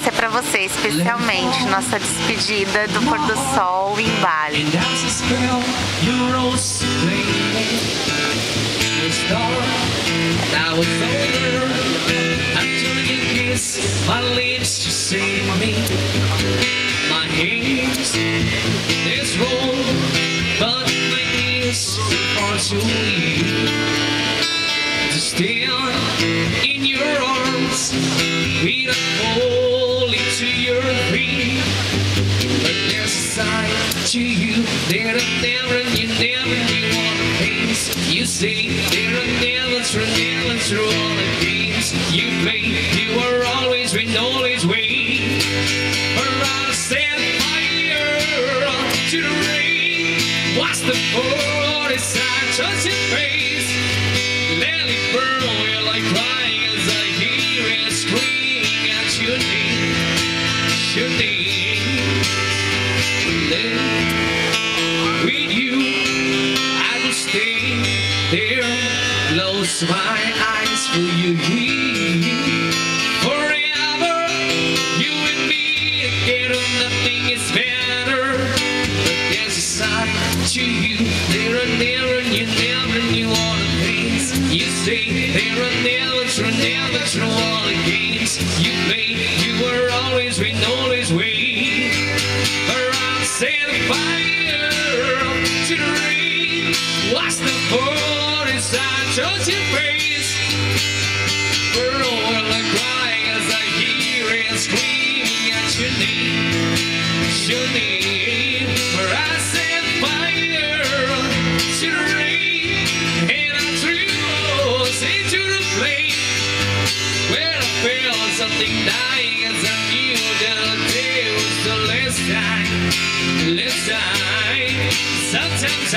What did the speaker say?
Essa é pra você, especialmente, nossa despedida do pôr do sol em Bali. In your arms, we don't fall into your feet. But there's a side to you that I never knew all the things you say. There are never through all the games you play. You are always win, always win. For I set fire to the rain. What's the point? It's I touch your face. Let it burn. Crying as I hear it screaming at your name, your name. With you, I will stay there, close my eyes for you. Forever, you and me together, nothing is better. But there's a side to you, there are never, you never knew all the things you say. There are never through all the games you play. You were always win, always win. For I'll set fire to the rain. What's the point? It's I chose your face. For all the crying as I hear it screaming at your name, your name. For I set fire to the rain, and I threw us into the flame. Where I felt something dying as I knew that the day was the last time. Sometimes